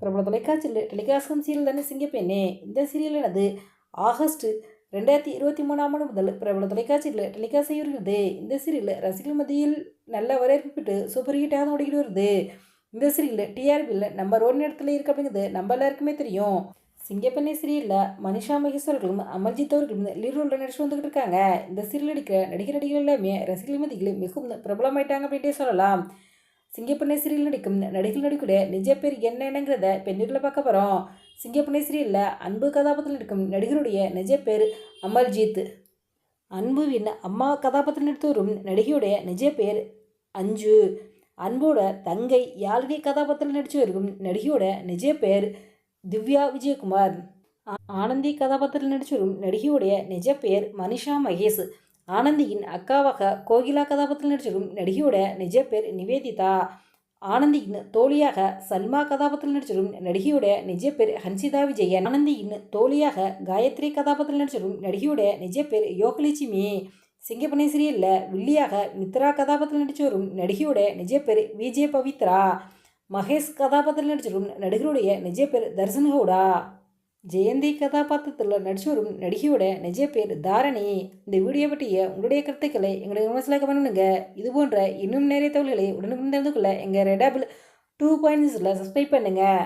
பிரபல தொலைக்காட்சியில் டெலிகாஸ்டும் சீரியல் தானே சிங்கப்பெண்ணே. இந்த சீரியலானது ஆகஸ்ட் 2023 முதல் பிரபல தொலைக்காட்சியில் டெலிகாஸ்ட் செய்ய வருகிறது. இந்த சீரியல் ரசிகர்கள் மத்தியில் நல்ல வரவேற்பு பெற்று சூப்பர் ஹிட்டாக ஓடிக்கிட்டு வருது. இந்த சீரியல் டிஆர்பியில் நம்பர் 1 இடத்துல இருக்கு அப்படிங்கிறது நம்ம எல்லாருக்குமே தெரியும். சிங்கப்பெண்ணை சீரியலில் மனிஷா மகேஷ் அவர்களும் அமர்ஜித் அவர்களும் லீட் ரோலில் நடிச்சு வந்துக்கிட்டு இருக்காங்க. இந்த சீரியல் நடிகர்கள் எல்லாமே ரசிகர்கள் மத்தியில் மிகவும் பிரபலமாயிட்டாங்க அப்படின்ட்டே சொல்லலாம். சிங்கப்பெண்ணை சீரியல் நடிக்கும் நடிகர்கள் நடிக்கூடிய நிஜ பேர் என்னங்கிறத பெண்ணில் பார்க்க போகிறோம். சிங்கப்பெண்ணை சீரியலில் அன்பு கதாபாத்திரத்தில் நடிக்கும் நடிகருடைய நிஜ பேர் அமர்ஜித். அன்புவின் அம்மா கதாபாத்திரம் நடித்து வரும் நடிகையுடைய நிஜ பேர் அஞ்சு. அன்போட தங்கை யாழினி கதாபாத்திரத்தில் நடித்து வரும் நடிகையோட நிஜ பேர் திவ்யா விஜயகுமார். ஆனந்தி கதாபாத்திரத்தில் நடித்து வரும் நடிகையுடைய நிஜ பேர் மனிஷா மகேஷ். ஆனந்தியின் அக்காவாக கோகிலா கதாபாத்திரத்தில் நடிச்சிருக்கும் நடிகையோட நிஜ பேர் நிவேதிதா. ஆனந்தியின் தோழியாக சல்மா கதாபாத்திரத்தில் நடிச்சிருக்கும் நடிகையோட நிஜ பேர் ஹன்சிதா விஜயன். ஆனந்தியின் தோழியாக காயத்ரி கதாபாத்திரத்தில் நடிச்சிருக்கும் நடிகையோட நிஜ பேர் யோகலட்சுமி. சிங்கப்பெண்ணை சீரியலில் வில்லியாக மித்ரா கதாபாத்திரத்தில் நடிச்சு வரும் நடிகையோட நிஜ பேர் விஜய் பவித்ரா. மகேஷ் கதாபாத்திரத்தில் நடிச்சிருக்கும் நடிகருடைய நிஜ பேர் தர்சன் கவுடா. ஜெயந்தி கதாபாத்திரத்தில் நடிச்சு வரும் நடிகையோட நிஜ பேர் தாரணி. இந்த வீடியோ பற்றிய உங்களுடைய கருத்துக்களை எங்களுடைய விமர்சனத்தில் கமெண்ட் பண்ணுங்க. இது போன்ற இன்னும் நிறைய தகவல்களை உடனுக்குடன் தெரிந்து கொள்ள எங்கள் ரெட் ஆப்பிள் 2 பாயிண்ட்ஸில் சப்ஸ்கிரைப் பண்ணுங்கள்.